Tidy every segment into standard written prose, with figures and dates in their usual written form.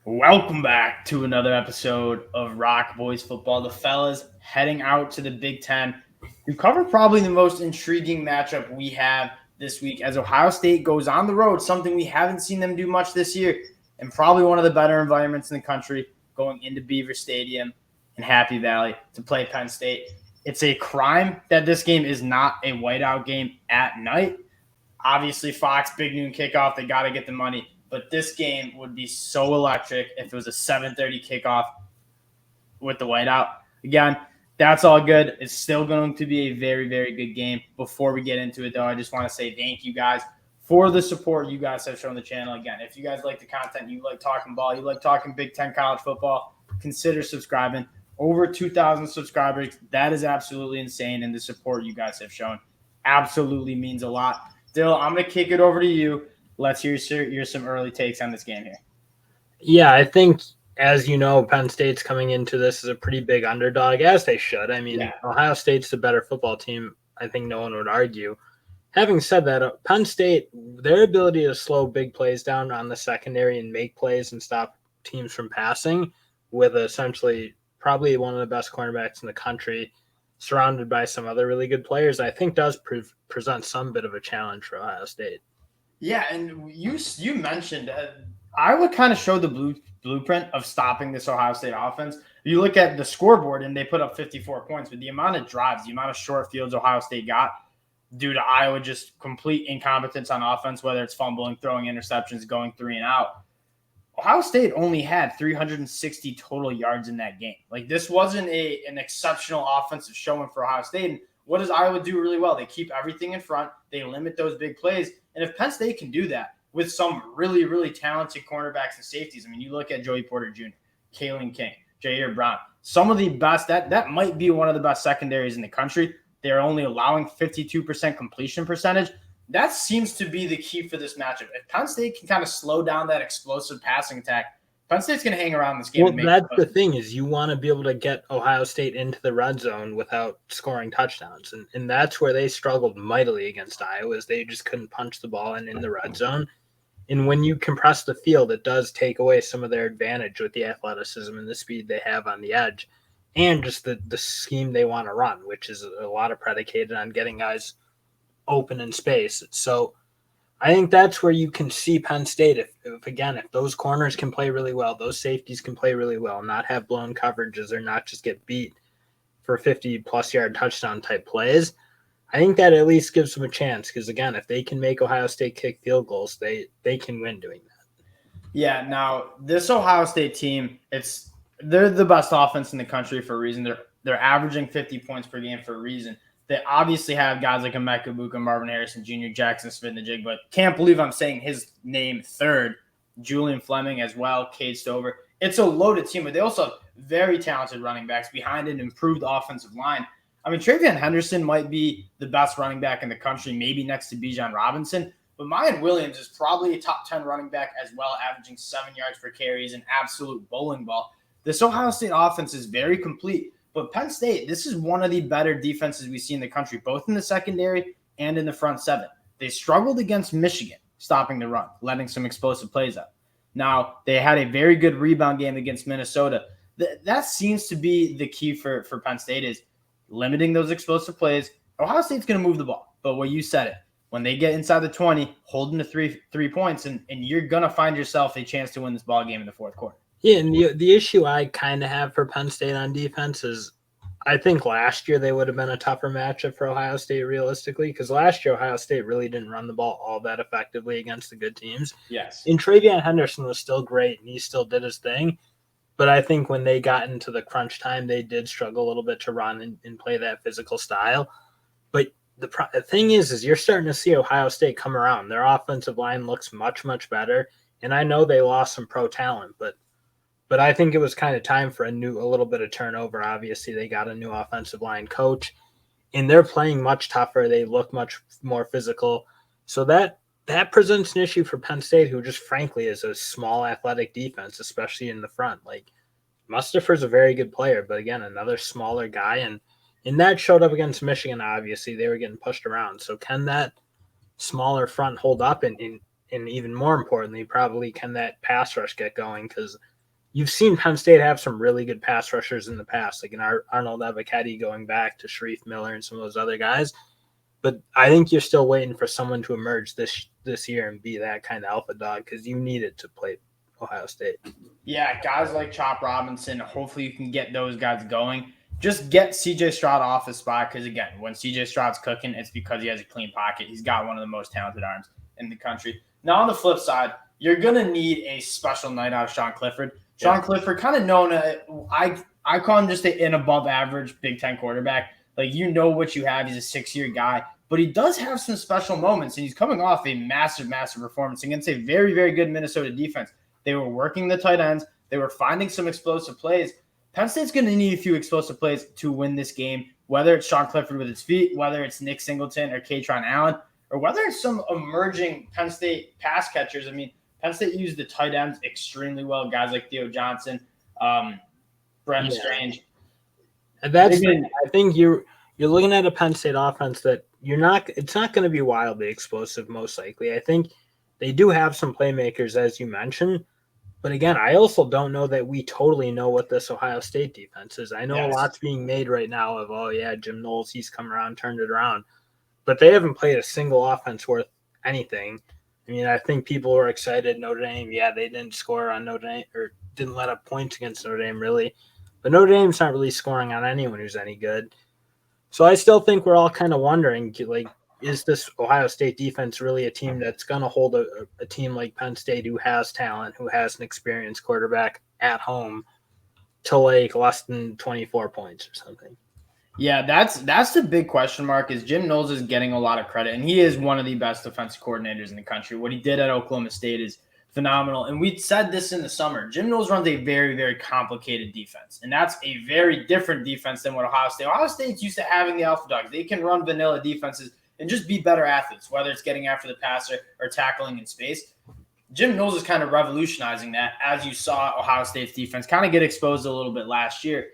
Welcome back to another episode of ROC Boys Football. The fellas heading out to the Big Ten to cover probably the most intriguing matchup we have this week as Ohio State goes on the road, something we haven't seen them do much this year, and probably one of the better environments in the country, going into Beaver Stadium in Happy Valley to play Penn State. It's a crime that this game is not a whiteout game at night. Obviously, Fox, big noon kickoff, they got to get the money. But this game would be so electric if it was a 7:30 kickoff with the whiteout. Again, that's all good. It's still going to be a very, very good game. Before we get into it, though, I just want to say thank you guys for the support you guys have shown the channel. Again, if you guys like the content, you like talking ball, you like talking Big Ten college football, consider subscribing. Over 2,000 subscribers. That is absolutely insane, and the support you guys have shown absolutely means a lot. Dill, I'm going to kick it over to you. Let's hear some early takes on this game here. Yeah, I think, as you know, Penn State's coming into this as a pretty big underdog, as they should. I mean, Ohio State's the better football team. I think no one would argue. Having said that, Penn State, their ability to slow big plays down on the secondary and make plays and stop teams from passing with essentially probably one of the best cornerbacks in the country, surrounded by some other really good players, I think does present some bit of a challenge for Ohio State. Yeah, and you mentioned Iowa kind of showed the blueprint of stopping this Ohio State offense. You look at the scoreboard, and they put up 54 points, but the amount of drives, the amount of short fields Ohio State got due to Iowa just complete incompetence on offense, whether it's fumbling, throwing interceptions, going 3 and out. Ohio State only had 360 total yards in that game. Like, this wasn't an exceptional offensive showing for Ohio State. And what does Iowa do really well? They keep everything in front. They limit those big plays. And if Penn State can do that with some really, really talented cornerbacks and safeties, I mean, you look at Joey Porter Jr., Kalen King, Jair Brown, some of the best, that might be one of the best secondaries in the country. They're only allowing 52% completion percentage. That seems to be the key for this matchup. If Penn State can kind of slow down that explosive passing attack, Penn State's going to hang around this game. Well, that's the thing is you want to be able to get Ohio State into the red zone without scoring touchdowns. And that's where they struggled mightily against Iowa is they just couldn't punch the ball in the red zone. And when you compress the field, it does take away some of their advantage with the athleticism and the speed they have on the edge and just the scheme they want to run, which is a lot of predicated on getting guys open in space. So I think that's where you can see Penn State. If those corners can play really well, those safeties can play really well, not have blown coverages or not just get beat for 50-plus yard touchdown type plays, I think that at least gives them a chance. Because, again, if they can make Ohio State kick field goals, they can win doing that. Yeah, now, this Ohio State team, they're the best offense in the country for a reason. They're averaging 50 points per game for a reason. They obviously have guys like Emeka Egbuka, Marvin Harrison Jr., Jackson Smith-Njigba, but can't believe I'm saying his name third. Julian Fleming as well, Cade Stover. It's a loaded team, but they also have very talented running backs behind an improved offensive line. I mean, TreVeyon Henderson might be the best running back in the country, maybe next to Bijan Robinson, but Mayan Williams is probably a top 10 running back as well, averaging 7 yards per carry. He's an absolute bowling ball. This Ohio State offense is very complete. But Penn State, this is one of the better defenses we see in the country, both in the secondary and in the front seven. They struggled against Michigan, stopping the run, letting some explosive plays up. Now, they had a very good rebound game against Minnesota. That seems to be the key for Penn State is limiting those explosive plays. Ohio State's going to move the ball. But what you said it, when they get inside the 20, holding the three points, and you're going to find yourself a chance to win this ball game in the fourth quarter. Yeah, and the issue I kind of have for Penn State on defense is I think last year they would have been a tougher matchup for Ohio State realistically because last year Ohio State really didn't run the ball all that effectively against the good teams. Yes. And TreVeyon Henderson was still great, and he still did his thing. But I think when they got into the crunch time, they did struggle a little bit to run and play that physical style. But the thing is you're starting to see Ohio State come around. Their offensive line looks much, much better. And I know they lost some pro talent, but I think it was kind of time for a little bit of turnover. Obviously, they got a new offensive line coach, and they're playing much tougher. They look much more physical. So that presents an issue for Penn State, who just frankly is a small athletic defense, especially in the front. Like Mustafer's a very good player, but again, another smaller guy, and that showed up against Michigan. Obviously, they were getting pushed around. So can that smaller front hold up, and even more importantly, probably can that pass rush get going? Because you've seen Penn State have some really good pass rushers in the past, like Arnold Ebiketie going back to Sharif Miller and some of those other guys. But I think you're still waiting for someone to emerge this year and be that kind of alpha dog because you need it to play Ohio State. Yeah, guys like Chop Robinson, hopefully you can get those guys going. Just get CJ Stroud off his spot because, again, when CJ Stroud's cooking, it's because he has a clean pocket. He's got one of the most talented arms in the country. Now, on the flip side, you're going to need a special night out of Sean Clifford. Sean Clifford, kind of known, I call him just an above average Big Ten quarterback. Like, you know what you have. He's a 6-year guy, but he does have some special moments, and he's coming off a massive, massive performance against a very, very good Minnesota defense. They were working the tight ends. They were finding some explosive plays. Penn State's going to need a few explosive plays to win this game, whether it's Sean Clifford with his feet, whether it's Nick Singleton or Katron Allen, or whether it's some emerging Penn State pass catchers. I mean, Penn State used the tight ends extremely well, guys like Theo Johnson, Brent Strange. And I think you're looking at a Penn State offense that it's not going to be wildly explosive, most likely. I think they do have some playmakers, as you mentioned. But again, I also don't know that we totally know what this Ohio State defense is. I know a lot's being made right now of, Jim Knowles, he's come around, turned it around. But they haven't played a single offense worth anything. I mean, I think people were excited. Notre Dame, they didn't score on Notre Dame or didn't let up points against Notre Dame, really. But Notre Dame's not really scoring on anyone who's any good. So I still think we're all kind of wondering, like, is this Ohio State defense really a team that's going to hold a team like Penn State who has talent, who has an experienced quarterback at home to like less than 24 points or something? Yeah, that's the big question mark is Jim Knowles is getting a lot of credit, and he is one of the best defensive coordinators in the country. What he did at Oklahoma State is phenomenal. And we said this in the summer. Jim Knowles runs a very, very complicated defense, and that's a very different defense than what Ohio State. Ohio State's used to having the alpha dogs. They can run vanilla defenses and just be better athletes, whether it's getting after the passer or tackling in space. Jim Knowles is kind of revolutionizing that, as you saw Ohio State's defense kind of get exposed a little bit last year.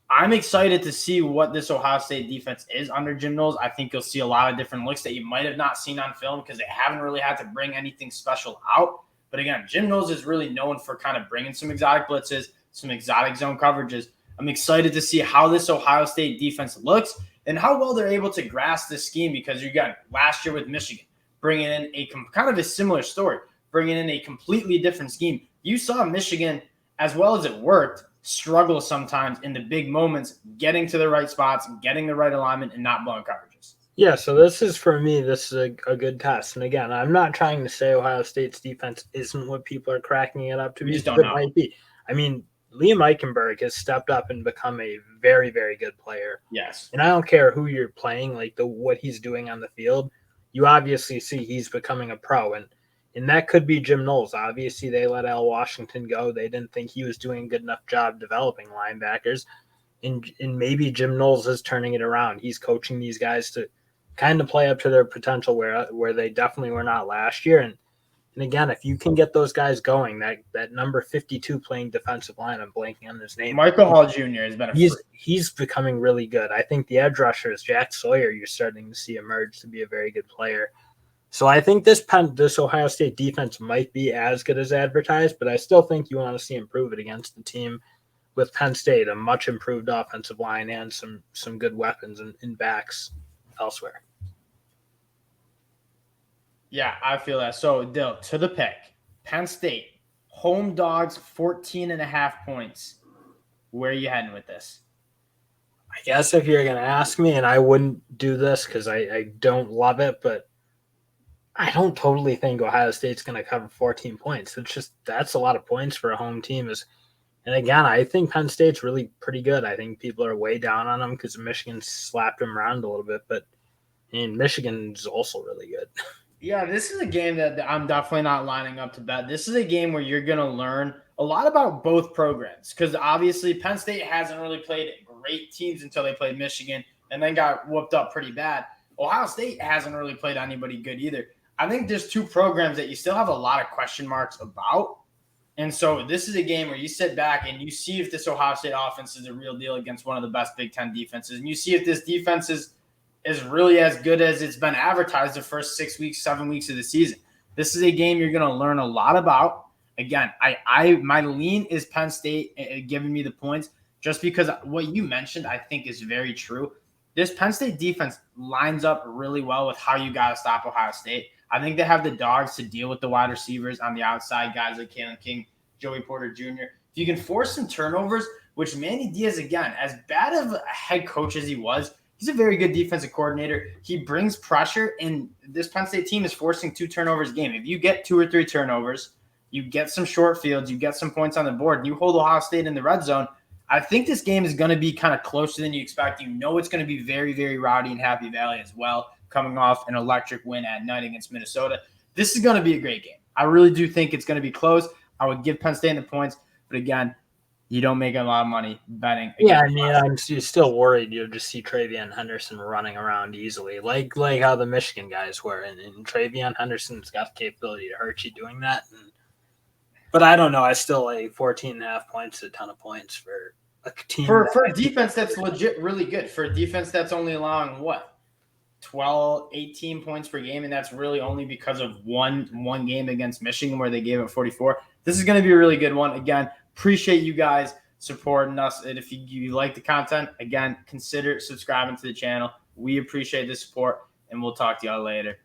I'm excited to see what this Ohio State defense is under Jim Knowles. I think you'll see a lot of different looks that you might have not seen on film because they haven't really had to bring anything special out. But again, Jim Knowles is really known for kind of bringing some exotic blitzes, some exotic zone coverages. I'm excited to see how this Ohio State defense looks and how well they're able to grasp this scheme because you got last year with Michigan, bringing in a kind of a similar story, bringing in a completely different scheme. You saw Michigan, as well as it worked, struggle sometimes in the big moments, getting to the right spots, getting the right alignment, and not blowing coverages. Yeah, so this is a good test. And again, I'm not trying to say Ohio State's defense isn't what people are cracking it up to be. You just don't know. It might be. I mean, Liam Eichenberg has stepped up and become a very, very good player. Yes. And I don't care who you're playing, like what he's doing on the field. You obviously see he's becoming a pro. And that could be Jim Knowles. Obviously, they let Al Washington go. They didn't think he was doing a good enough job developing linebackers. And maybe Jim Knowles is turning it around. He's coaching these guys to kind of play up to their potential where they definitely were not last year. And again, if you can get those guys going, that number 52 playing defensive line, I'm blanking on his name. Michael Hall Jr. has been he's becoming really good. I think the edge rushers, Jack Sawyer, you're starting to see emerge to be a very good player. So I think this Ohio State defense might be as good as advertised, but I still think you want to see improve it against the team with Penn State, a much improved offensive line and some good weapons and backs elsewhere. Yeah, I feel that. So, Dill, to the pick. Penn State, home dogs, 14.5 points. Where are you heading with this? I guess if you're going to ask me, and I wouldn't do this because I don't love it, but I don't totally think Ohio State's going to cover 14 points. That's a lot of points for a home team. And again, I think Penn State's really pretty good. I think people are way down on them because Michigan slapped them around a little bit, but Michigan's also really good. Yeah, this is a game that I'm definitely not lining up to bet. This is a game where you're going to learn a lot about both programs because obviously Penn State hasn't really played great teams until they played Michigan and then got whooped up pretty bad. Ohio State hasn't really played anybody good either. I think there's two programs that you still have a lot of question marks about. And so this is a game where you sit back and you see if this Ohio State offense is a real deal against one of the best Big Ten defenses. And you see if this defense is really as good as it's been advertised the first 6 weeks, 7 weeks of the season. This is a game you're going to learn a lot about. again, my lean is Penn State giving me the points just because what you mentioned I think is very true. This Penn State defense lines up really well with how you got to stop Ohio State. I think they have the dogs to deal with the wide receivers on the outside, guys like Kalen King, Joey Porter Jr. If you can force some turnovers, which Manny Diaz, again, as bad of a head coach as he was, he's a very good defensive coordinator. He brings pressure, and this Penn State team is forcing 2 turnovers a game. If you get 2 or 3 turnovers, you get some short fields, you get some points on the board, and you hold Ohio State in the red zone, I think this game is going to be kind of closer than you expect. You know it's going to be very, very rowdy in Happy Valley as well, coming off an electric win at night against Minnesota. This is going to be a great game. I really do think it's going to be close. I would give Penn State the points, but again, you don't make a lot of money betting. Yeah, I mean, I'm still worried you'll just see Travion Henderson running around easily, like how the Michigan guys were. And Travion Henderson's got the capability to hurt you doing that. But I don't know. I still like 14.5 points, a ton of points for a team. For a defense that's legit really good. For a defense that's only allowing, 12, 18 points per game, and that's really only because of one game against Michigan where they gave up 44. This is going to be a really good one. Again, appreciate you guys supporting us. And if you like the content, again, consider subscribing to the channel. We appreciate the support, and we'll talk to y'all later.